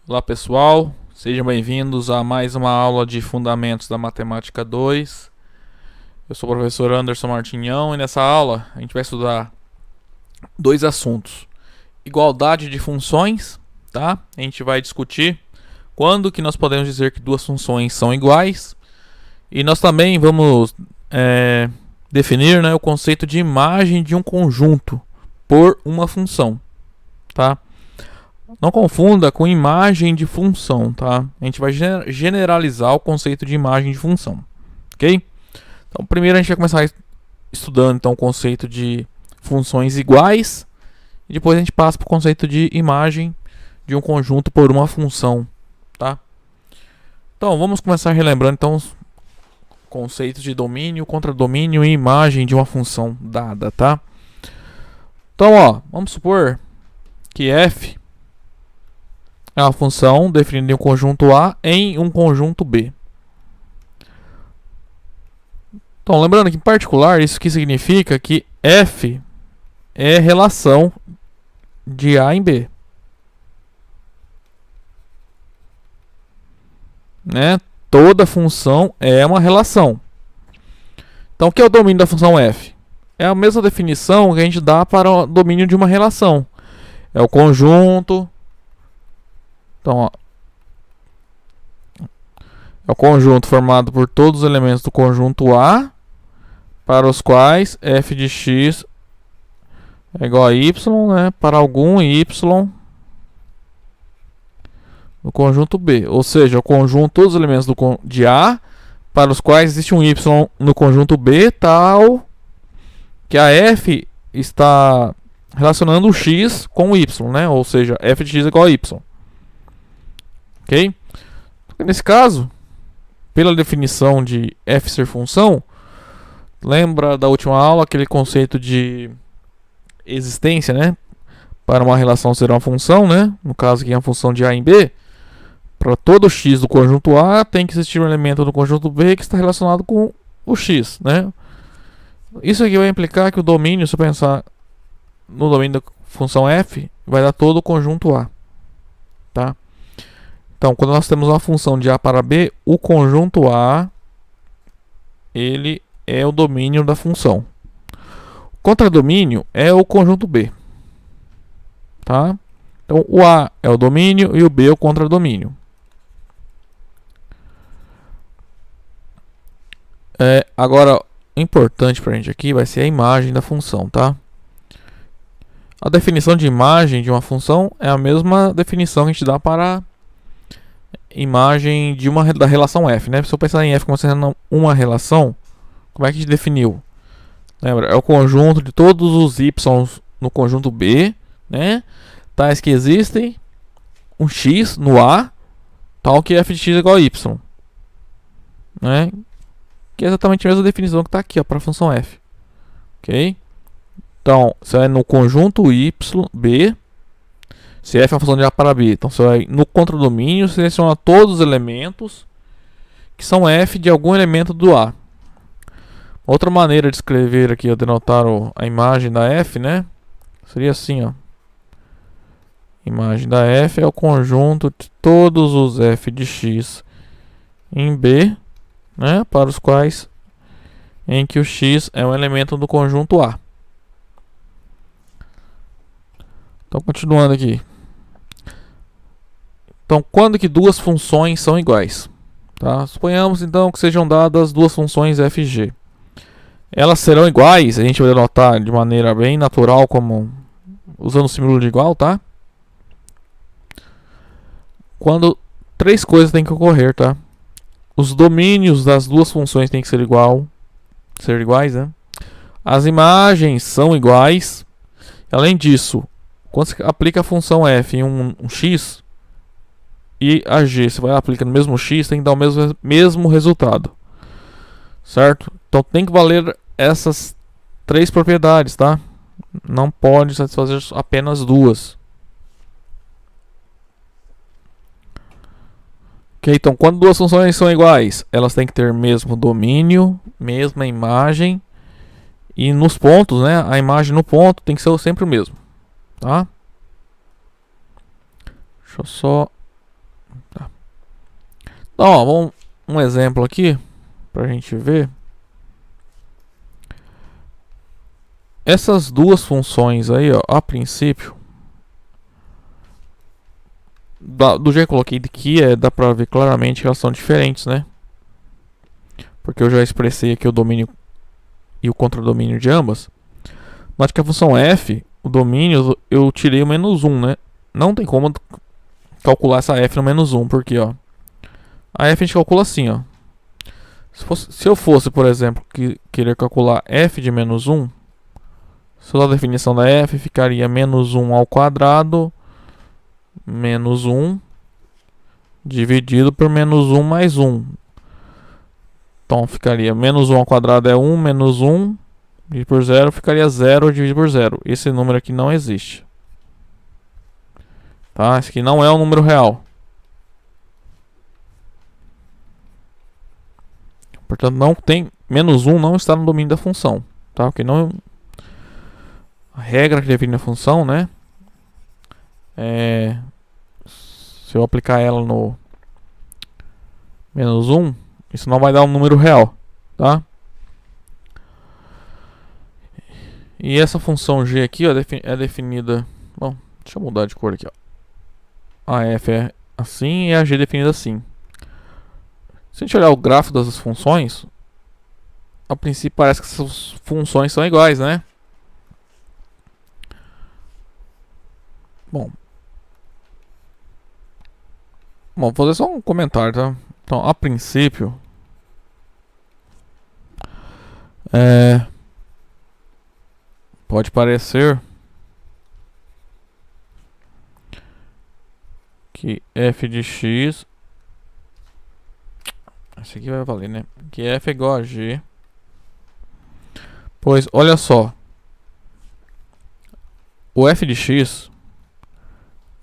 Olá pessoal, sejam bem-vindos a mais uma aula de Fundamentos da Matemática 2. Eu sou o professor Anderson Martinhão e nessa aula a gente vai estudar dois assuntos: igualdade de funções, tá? A gente vai discutir quando que nós podemos dizer que duas funções são iguais, e nós também vamos definir, o conceito de imagem de um conjunto por uma função, tá? Não confunda com imagem de função, tá? A gente vai generalizar o conceito de imagem de função, ok? Então, primeiro a gente vai começar estudando então, o conceito de funções iguais, e depois a gente passa para o conceito de imagem de um conjunto por uma função, tá? Então, vamos começar relembrando então os conceitos de domínio, contradomínio e imagem de uma função dada, tá? Então, vamos supor que f é uma função definida em um conjunto A em um conjunto B. Então, lembrando que em particular, isso que significa que f é relação de A em B. Toda função é uma relação. Então, o que é o domínio da função f? É a mesma definição que a gente dá para o domínio de uma relação. É o conjunto. Então, é o conjunto formado por todos os elementos do conjunto A, para os quais f de x é igual a y, para algum y no conjunto B. Ou seja, o conjunto todos os elementos de A, para os quais existe um y no conjunto B, tal que a f está relacionando o x com o y, ou seja, f de x é igual a y. Ok? Nesse caso, pela definição de f ser função, lembra da última aula aquele conceito de existência, para uma relação ser uma função, no caso aqui é uma função de A em B, para todo x do conjunto A tem que existir um elemento do conjunto B que está relacionado com o x, Isso aqui vai implicar que o domínio, se eu pensar no domínio da função f, vai dar todo o conjunto A, tá? Então, quando nós temos uma função de A para B, o conjunto A, ele é o domínio da função. O contradomínio é o conjunto B, tá? Então, o A é o domínio e o B é o contradomínio. Agora, o importante para a gente aqui vai ser a imagem da função, tá? A definição de imagem de uma função é a mesma definição que a gente dá para imagem de da relação f, Se eu pensar em f como sendo uma relação, como é que a gente definiu? Lembra? É o conjunto de todos os y no conjunto B, tais que existem um x no A, tal que f de x é igual a y, que é exatamente a mesma definição que está aqui, para a função f, ok? Então, você vai no conjunto y, B, se f é uma função de A para B, então você vai no contradomínio, seleciona todos os elementos que são f de algum elemento do A. Outra maneira de escrever aqui, denotar a imagem da f, seria assim, Imagem da f é o conjunto de todos os f de x em B, para os quais em que o x é um elemento do conjunto A. Então, continuando aqui. Então, quando que duas funções são iguais? Tá? Suponhamos, então, que sejam dadas duas funções f e g. Elas serão iguais, a gente vai denotar de maneira bem natural, como usando o símbolo de igual, tá? Quando três coisas têm que ocorrer, tá? Os domínios das duas funções têm que ser iguais, As imagens são iguais. Além disso, quando você aplica a função f em um x e a g, você vai aplicar no mesmo x, tem que dar o mesmo resultado, certo? Então tem que valer essas três propriedades, tá? Não pode satisfazer apenas duas. Ok, então quando duas funções são iguais, elas têm que ter mesmo domínio, mesma imagem, e nos pontos, a imagem no ponto tem que ser sempre o mesmo, tá? Deixa eu só Então, ó, vamos um exemplo aqui pra gente ver. Essas duas funções aí, ó, a princípio, do jeito que eu coloquei aqui, dá pra ver claramente que elas são diferentes, né? Porque eu já expressei aqui o domínio e o contradomínio de ambas. Note que a função f, o domínio, eu tirei o menos 1, né? Não tem como calcular essa f no menos 1, porque, ó, a f a gente calcula assim, ó. Se eu fosse, por exemplo, querer calcular f de menos 1, só a definição da f ficaria menos 1 ao quadrado menos 1 dividido por menos 1 mais 1. Então ficaria menos 1 ao quadrado é 1, menos 1 dividido por 0 ficaria 0 dividido por 0. Esse número aqui não existe. Tá? Esse aqui não é um número real. Portanto, não tem, menos 1 não está no domínio da função. Tá? Porque não, a regra que define a função, né? Se eu aplicar ela no menos 1, isso não vai dar um número real, tá? E essa função g aqui, ó, é definida... Bom, deixa eu mudar de cor aqui, ó. A f é assim e a g é definida assim. Se a gente olhar o gráfico das funções, a princípio parece que essas funções são iguais, né? Bom, vou fazer só um comentário, tá? Então, a princípio, pode parecer que f de x, esse aqui vai valer, né? Que f é igual a g, pois olha só, o f de x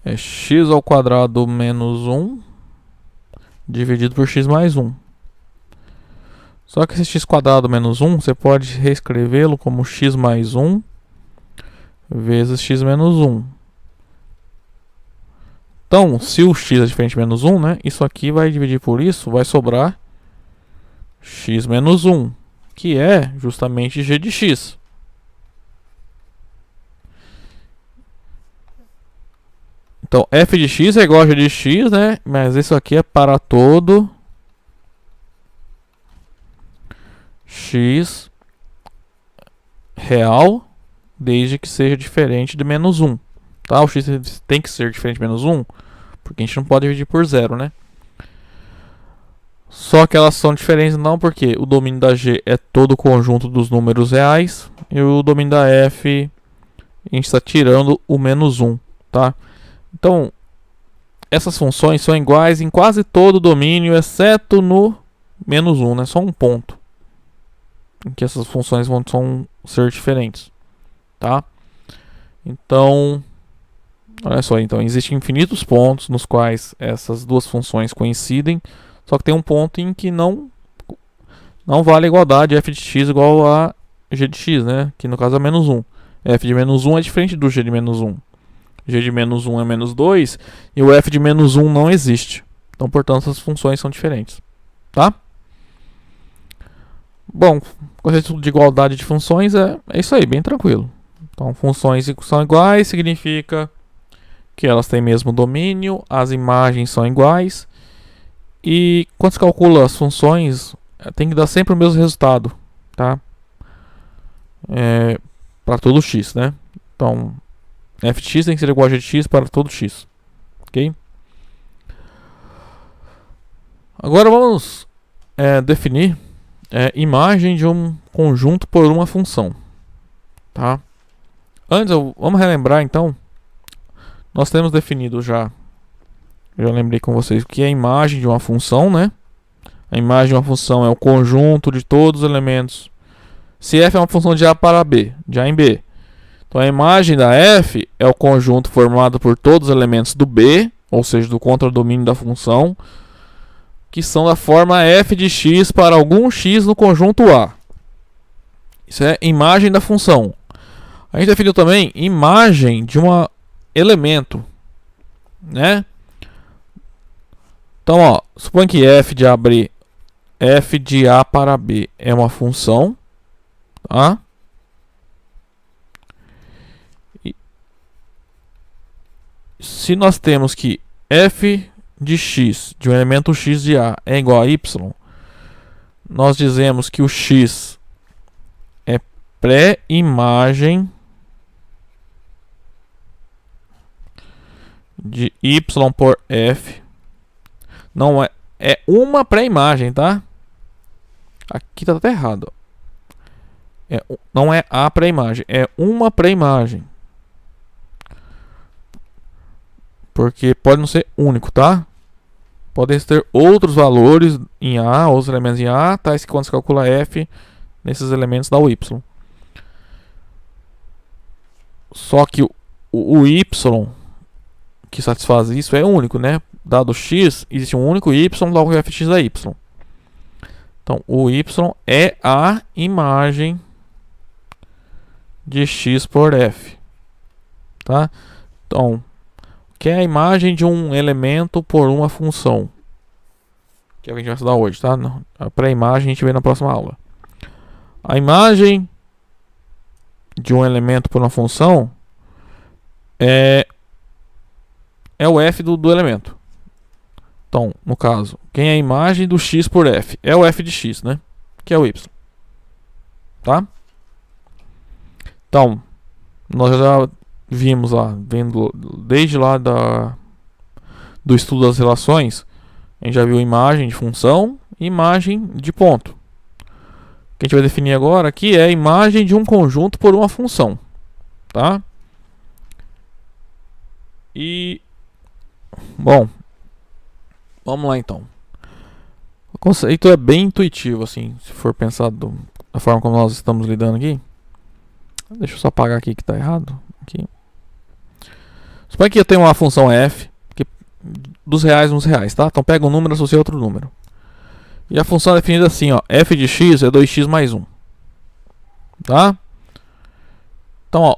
é x ao quadrado menos 1 dividido por x mais 1. Só que esse x quadrado menos 1, você pode reescrevê-lo como x mais 1 vezes x menos 1. Então, se o x é diferente de menos 1, né? Isso aqui vai dividir por isso, vai sobrar x menos 1, que é justamente g de x. Então, f de x é igual a g de x, né? Mas isso aqui é para todo x real, desde que seja diferente de menos 1. Tá? O x tem que ser diferente de menos 1, porque a gente não pode dividir por 0, né? Só que elas são diferentes não, porque o domínio da g é todo o conjunto dos números reais, e o domínio da f, a gente está tirando o menos 1, tá? Então, essas funções são iguais em quase todo o domínio, exceto no menos 1, né? Só um ponto em que essas funções vão ser diferentes, tá? Então, olha só, então existem infinitos pontos nos quais essas duas funções coincidem, só que tem um ponto em que não vale a igualdade f de x igual a g de x, né? Que no caso é menos 1. F de menos 1 é diferente do g de menos 1. G de menos 1 é menos 2 e o f de menos 1 não existe. Então, portanto, essas funções são diferentes, tá? Bom, o conceito de igualdade de funções é isso aí, bem tranquilo. Então, funções são iguais significa que elas têm mesmo domínio, as imagens são iguais e quando se calcula as funções, tem que dar sempre o mesmo resultado, tá? Para todo x, né? Então, f de x tem que ser igual a g de x para todo x, ok? Agora vamos definir imagem de um conjunto por uma função, tá? Antes, vamos relembrar então. Nós temos definido já lembrei com vocês o que é a imagem de uma função, né? A imagem de uma função é o conjunto de todos os elementos. Se f é uma função de a para b, de a em b, então a imagem da f é o conjunto formado por todos os elementos do b, ou seja, do contradomínio da função, que são da forma f de x para algum x no conjunto A. Isso é imagem da função. A gente definiu também imagem de um elemento, né? Então, ó, suponha que f de A para B é uma função, tá? E se nós temos que f de x, de um elemento x de A, é igual a y, nós dizemos que o x é pré-imagem de y por f. Não é uma pré-imagem, tá? Aqui tá até errado. Não é a pré-imagem, é uma pré-imagem. Porque pode não ser único, tá? Podem ter outros valores em A, outros elementos em A, tais que quando se calcula f nesses elementos dá o y. Só que o y que satisfaz isso é único, né? Dado x, existe um único y, logo fx é y. Então, o y é a imagem de x por f, tá? Então, que é a imagem de um elemento por uma função, que é o que a gente vai estudar hoje, tá? A pré-imagem a gente vê na próxima aula. A imagem de um elemento por uma função é o f do elemento. Então, no caso, quem é a imagem do x por f? É o f de x, né? Que é o y. Tá? Então, nós já vimos lá, desde lá do estudo das relações, a gente já viu imagem de função e imagem de ponto. O que a gente vai definir agora aqui é a imagem de um conjunto por uma função. Tá? E, bom, vamos lá então. O conceito é bem intuitivo, assim, se for pensado da forma como nós estamos lidando aqui. Deixa eu só apagar aqui que está errado. Aqui. Suponha que eu tenho uma função f, que dos reais nos reais, tá? Então pega um número e associa outro número. E a função é definida assim, ó, f de x é 2x mais 1. Tá? Então, ó,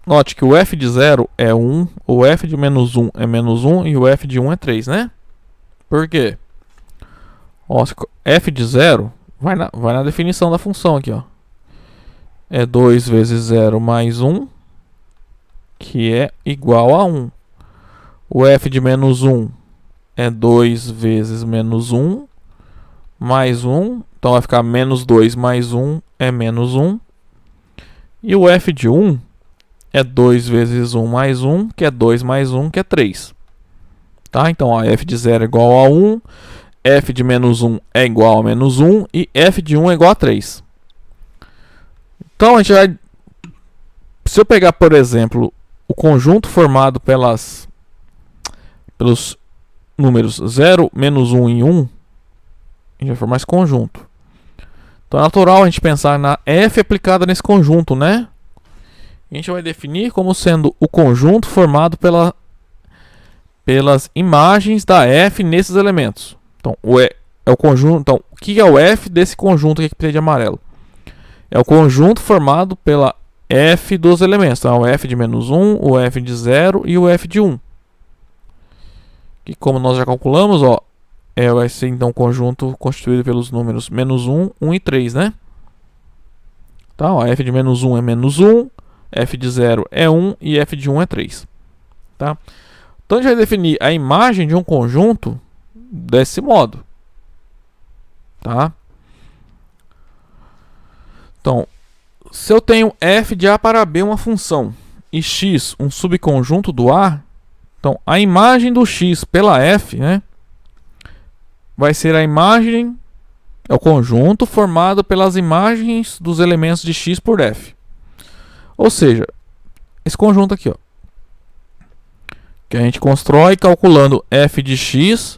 note que o f de 0 é 1, o f de menos 1 é menos 1 e o f de 1 é 3, né? Por quê? Ó, f de 0 vai na definição da função aqui, ó. É 2 vezes 0 mais 1, que é igual a 1. O f de menos 1 é 2 vezes menos 1 mais 1. Então vai ficar menos 2 mais 1 é menos 1. E o f de 1 é 2 vezes 1 mais 1, que é 2 mais 1, que é 3. Tá? Então, ó, f de 0 é igual a 1, f de menos 1 é igual a menos 1 e f de 1 é igual a 3. Então, a gente vai... Se eu pegar, por exemplo, o conjunto formado pelos números 0, menos 1 e 1, a gente vai formar esse conjunto. Então, é natural a gente pensar na f aplicada nesse conjunto, né? A gente vai definir como sendo o conjunto formado pelas imagens da f nesses elementos. Então, é o conjunto. Então, o que é o f desse conjunto aqui que tem de amarelo? É o conjunto formado pela f dos elementos. Então, o f de menos 1, o f de 0 e o f de 1. Que, como nós já calculamos, ó, vai ser então um conjunto constituído pelos números menos 1, 1 e 3, né? Tá, ó, f de menos 1 é menos 1, f de 0 é 1 e f de 1 é 3. Tá? Então, a gente vai definir a imagem de um conjunto desse modo. Tá? Então, se eu tenho f de A para B uma função e x um subconjunto do A, então a imagem do x pela f, né, vai ser a imagem, é o conjunto formado pelas imagens dos elementos de x por f. Ou seja, esse conjunto aqui, ó, que a gente constrói calculando f de x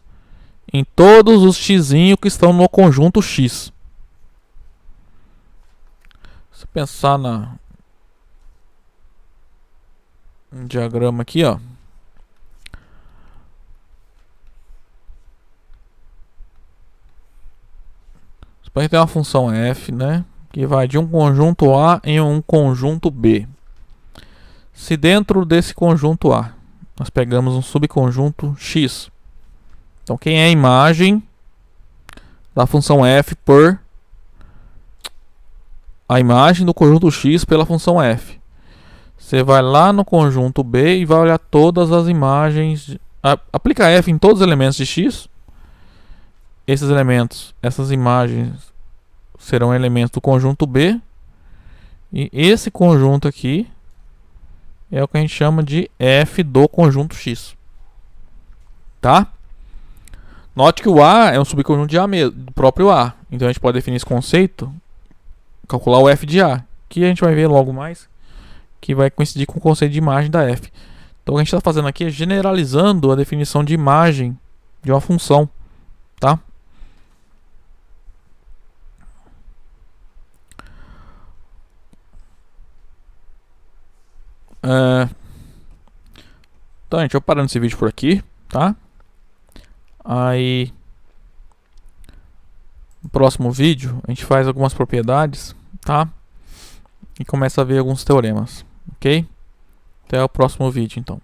em todos os x que estão no conjunto x. Se pensar um diagrama aqui, ó. Suponha que tem uma função f, né, que vai de um conjunto A em um conjunto B. Se dentro desse conjunto A nós pegamos um subconjunto X. Então, quem é a imagem da função f por a imagem do conjunto X pela função f? Você vai lá no conjunto B e vai olhar todas as imagens. Aplica f em todos os elementos de X. Esses elementos, essas imagens serão elementos do conjunto B. E esse conjunto aqui é o que a gente chama de f do conjunto X. Tá? Note que o A é um subconjunto de A mesmo, do próprio A. Então a gente pode definir esse conceito, calcular o f de A, que a gente vai ver logo mais, que vai coincidir com o conceito de imagem da f. Então o que a gente está fazendo aqui é generalizando a definição de imagem de uma função. Tá? Então, gente, eu parando esse vídeo por aqui, tá? Aí, no próximo vídeo, a gente faz algumas propriedades, tá? E começa a ver alguns teoremas, ok? Até o próximo vídeo, então.